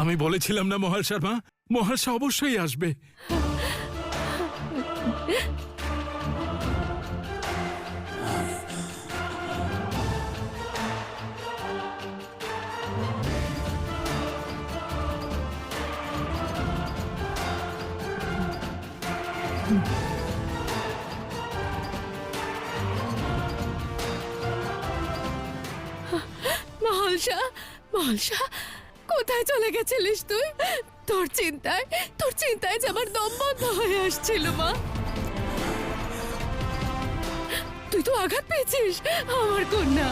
আমি বলেছিলাম না মহাল শর্মা, মহালসা অবশ্যই আসবে। মহালসা, মহালসা, কোথায় চলে গেছিলিস তুই? তোর চিন্তায় যে আমার দম বন্ধ হয়ে আসছিল মা। তুই তো আঘাত পেয়েছিস আমার কন্যা।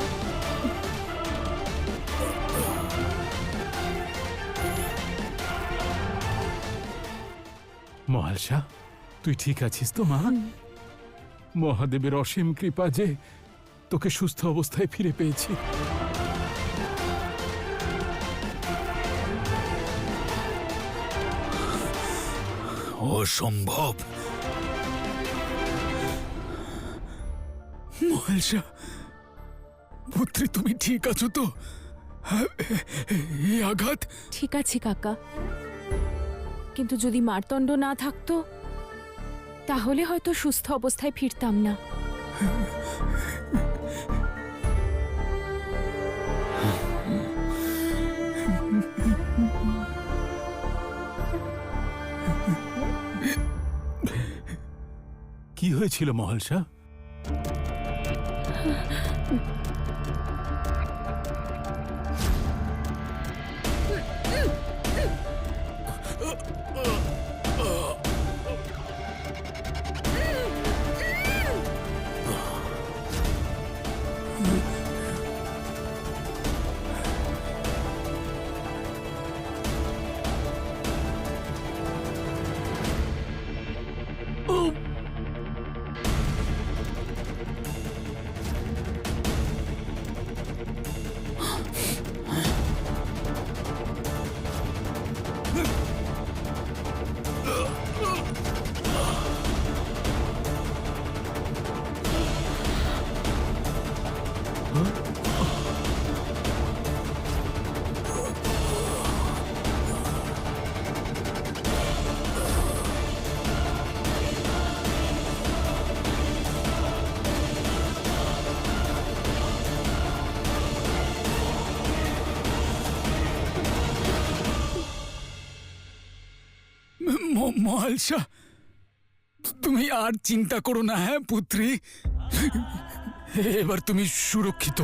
মহালসা, তুই ঠিক আছিস তো মা? মহাদেবের অসীম কৃপা যে তোকে সুস্থ অবস্থায় ফিরে পেয়েছি। অসম্ভব। মহালসা, পুত্রী তুমি ঠিক আছো তো? এই আঘাত? ঠিক আছে কাকা, কিন্তু যদি মারতণ্ড না থাকতো তাহলে হয়তো সুস্থ অবস্থায় ফিরতাম না। কি হয়েছিল মহালসা? মহালসা, তুমি আর চিন্তা করো না। হ্যাঁ পুত্রী, এবার তুমি সুরক্ষিত।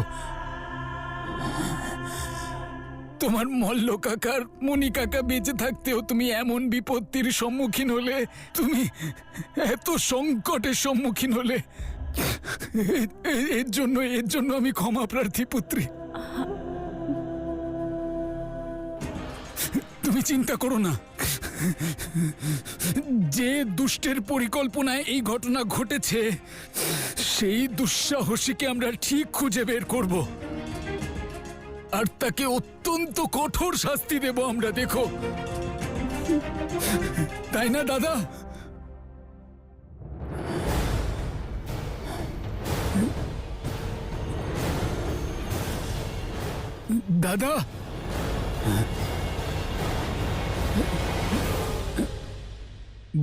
তোমার মল্ল কাকার মণি কাকা বেঁচে থাকতেও তুমি এমন বিপত্তির সম্মুখীন হলে, তুমি এত সংকটের সম্মুখীন হলে, এর জন্য আমি ক্ষমা প্রার্থী পুত্রী। তুমি চিন্তা করো না। যে দুষ্টের পরিকল্পনায় এই ঘটনা ঘটেছে সেই দুঃসাহসীকে আমরা ঠিক খুঁজে বের করব আর তাকে অত্যন্ত কঠোর শাস্তি দেব আমরা, দেখো। তাই না দাদা? দাদা,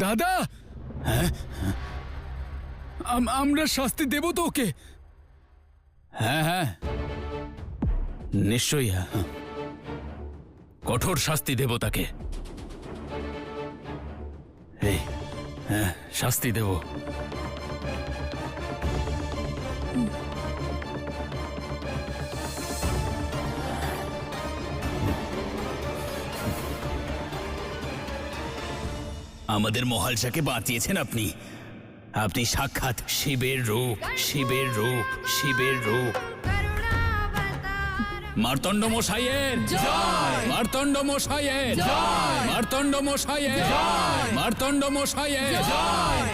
দাদা, আমরা শাস্তি দেব তো ওকে? হ্যাঁ হ্যাঁ, নিশ্চয়ই। কঠোর শাস্তি দেব তাকে। এই হ্যাঁ, শাস্তি দেব। আমাদের মহালসাকে বাঁচিয়েছেন আপনি। আপনি সাক্ষাৎ শিবের রূপ, শিবের রূপ, শিবের রূপ। মার্তণ্ড মশাইয়ের জয়! মার্তণ্ড মশাইয়ের জয়! মার্তণ্ড মশাইয়ের জয়! মার্তণ্ড মশাইয়ের জয়!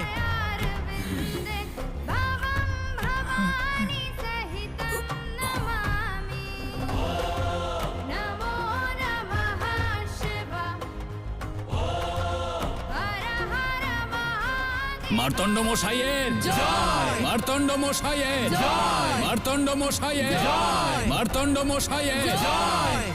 মার্তণ্ড মশাইয়ের জয়! মার্তণ্ড মশাইয়ের জয়! মার্তণ্ড মশাইয়ের জয়! মার্তণ্ড মশাইয়ের জয়!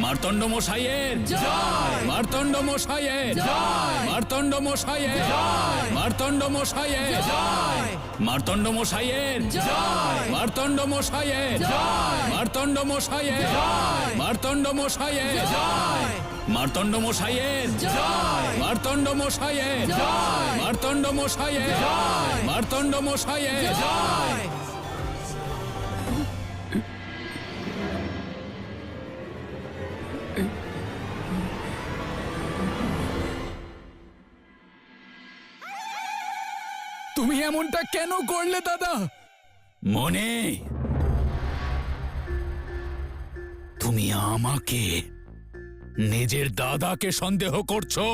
মার্তণ্ড মশাইয়ের জয়, মার্তণ্ড মশাইয়ের জয়, মার্তণ্ড মশাইয়ের জয়, মার্তণ্ড মশাইয়ের জয়, মার্তণ্ড মশাইয়ের জয়, মার্তণ্ড মশাইয়ের জয়, মার্তণ্ড মশাইয়ের জয়, মার্তণ্ড মশাইয়ের জয়, মার্তণ্ড মশাইয়ের জয়, মার্তণ্ড মশাইয়ের জয়, মার্তণ্ড মশাইয়ের জয়, মার্তণ্ড মশাইয়ের জয়। তুমি এমনটা কেন করলে দাদা? মনে, তুমি আমাকে নিজের দাদাকে সন্দেহ করছো?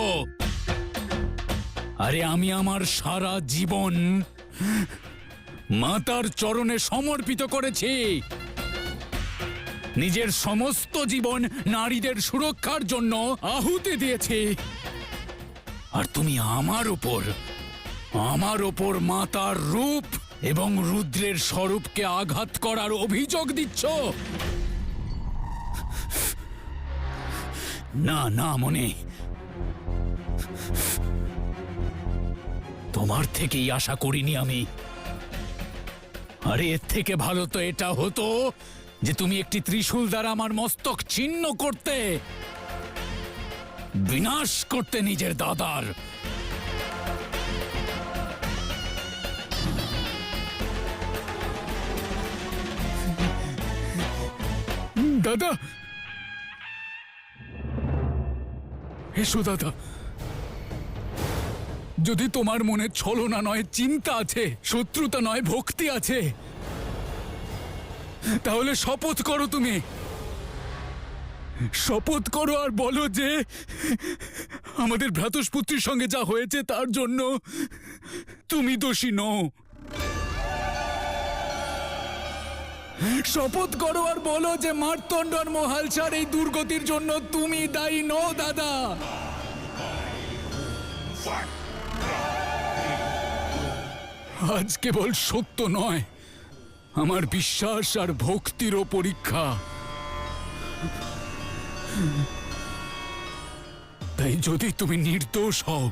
আরে আমি আমার সারা জীবন মাতার চরণে সমর্পিত করেছি, নিজের সমস্ত জীবন নারীদের সুরক্ষার জন্য আহুতি দিয়েছি, আর তুমি আমার ওপর মাতার রূপ এবং রুদ্রের স্বরূপকে আঘাত করার অভিযোগ দিচ্ছ? না না মনে, তোমার থেকেই আশা করিনি আমি। আরে এর থেকে ভালো তো এটা হতো যে তুমি একটি ত্রিশূল দ্বারা আমার মস্তক ছিন্ন করতে, বিনাশ করতে নিজের দাদার। দাদা, এসো দাদা। যদি তোমার মনে ছলনা নয় চিন্তা আছে, শত্রুতা নয় ভক্তি আছে, তাহলে শপথ করো, তুমি শপথ করো আর বলো যে আমাদের ভ্রাতুষ্পুত্রীর সঙ্গে যা হয়েছে তার জন্য তুমি দোষী নও। শপথ করো আর বলো যে মার্তণ্ড আর মহালসার এই দুর্গতির জন্য তুমি দায়ী নও দাদা। আজ কেবল সত্য নয়, আমার বিশ্বাস আর ভক্তিরও পরীক্ষা। তাই যদি তুমি নির্দোষ হও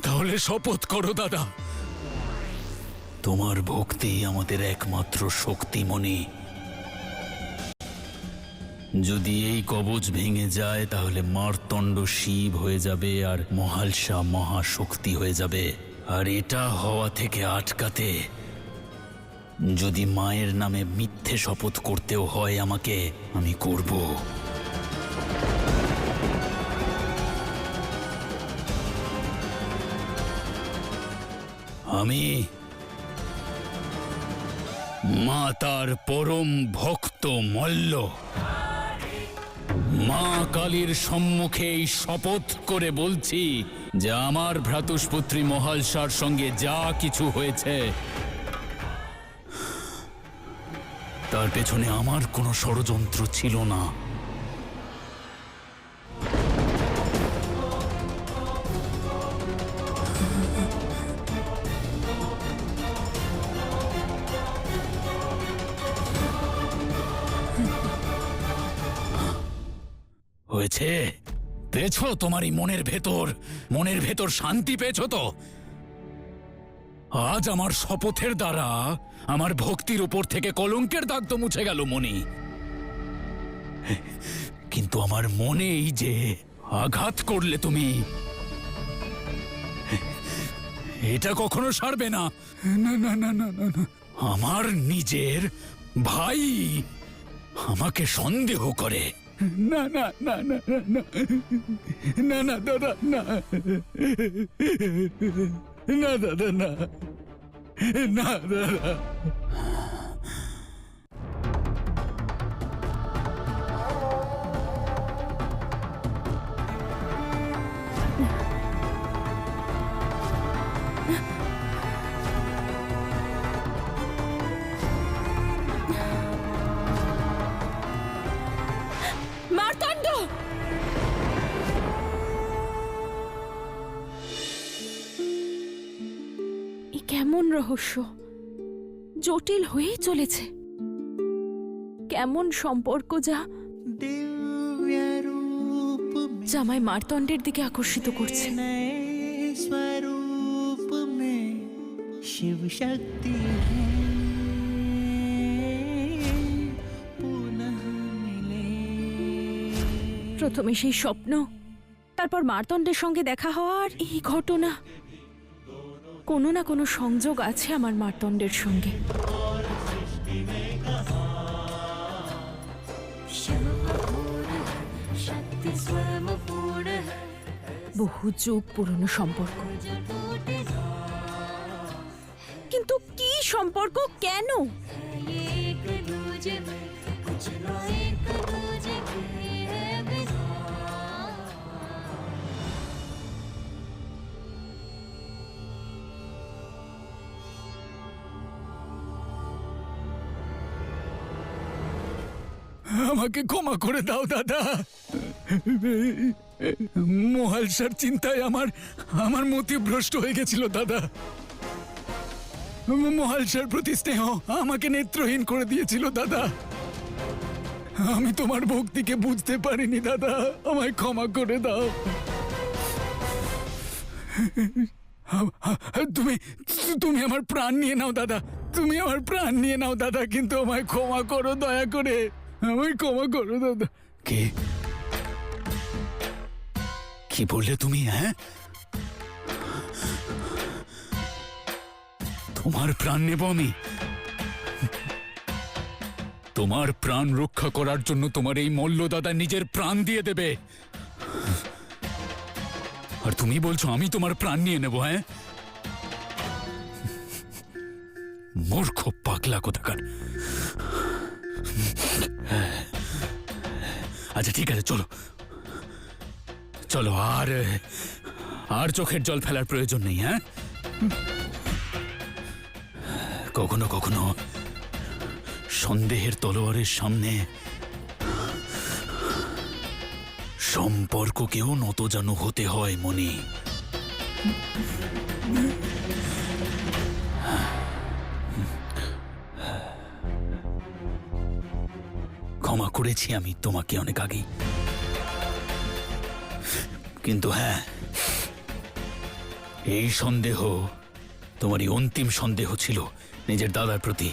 তাহলে শপথ করো দাদা। তোমার ভক্তি আমাদের একমাত্র শক্তি মনি। যদি এই কবচ ভেঙে যায় তাহলে মার্তণ্ড শিব হয়ে যাবে আর মহালসা মহাশক্তি হয়ে যাবে। আর এটা হওয়া থেকে আটকাতে যদি মায়ের নামে মিথ্যে শপথ করতেও হয় আমাকে, আমি করব। আমি মাতার পরম ভক্ত মল্ল মা কালীর সম্মুখে এই শপথ করে বলছি যে আমার ভ্রাতুষ্পুত্রী মহালসার সঙ্গে যা কিছু হয়েছে তার পেছনে আমার কোনো ষড়যন্ত্র ছিল না। হয়েছে? পেয়েছো তোমার এই মনের ভেতর শান্তি পেয়েছো তো? আজ আমার শপথের দ্বারা আমার ভক্তির উপর থেকে কলঙ্কের দাগ তো মুছে গেল মনি, কিন্তু আমার মনেই যে আঘাত করলে তুমি, এটা কখনো সারবে না। না না না না না না, আমার নিজের ভাই আমাকে সন্দেহ করে। না না না না না না না দাদা, না না দাদা, না না দাদা। মার্তণ্ড! কেমন রহস্য, জটিল হয়েই চলেছে। কেমন সম্পর্ক যা दिव्य रूप যা আমায় মারতণ্ডের দিকে আকর্ষিত করছে। नए स्वरूप में शिव शक्ति है पुनः मिले। প্রথমে সেই স্বপ্ন, তারপর মারতণ্ডের সঙ্গে দেখা হওয়া, আর এই ঘটনা। কোনো না কোনো সংযোগ আছে আমার মারতণ্ডের সঙ্গে। বহু যুগ পুরনো সম্পর্ক, কিন্তু কি সম্পর্ক, কেন? আমাকে ক্ষমা করে দাও দাদা। মহালসার চিন্তায় আমার মতিভ্রষ্ট হয়ে গেছিল দাদা। মহালসার প্রতি স্নেহ আমাকে নেত্রহীন করে দিয়েছিল দাদা। আমি তোমার ভক্তিকে বুঝতে পারিনি দাদা, আমায় ক্ষমা করে দাও। তুমি তুমি আমার প্রাণ নিয়ে নাও দাদা, তুমি আমার প্রাণ নিয়ে নাও দাদা, কিন্তু আমায় ক্ষমা করো দয়া করে, আমায় ক্ষমা করো দাদা। কে কি বললে তুমি? হ্যাঁ, তোমার প্রাণ নেব আমি? তোমার প্রাণ রক্ষা করার জন্য তোমার এই মল্ল দাদা নিজের প্রাণ দিয়ে দেবে, আর তুমি বলছো আমি তোমার প্রাণ নিয়ে নেব? হ্যাঁ, মূর্খ পাগলা কোথাকার। আচ্ছা ঠিক আছে, চলো চলো, আর চোখের জল ফেলার প্রয়োজন নেই। হ্যাঁ, কখনো কখনো সন্দেহের তলোয়ারের সামনে সম্পর্ককেও নতজানু হতে হয় মনি। ক্ষমা করেছি আমি তোমাকে অনেক আগেই, কিন্তু হ্যাঁ, এই সন্দেহ তোমারই অন্তিম সন্দেহ ছিল নিজের দাদার প্রতি।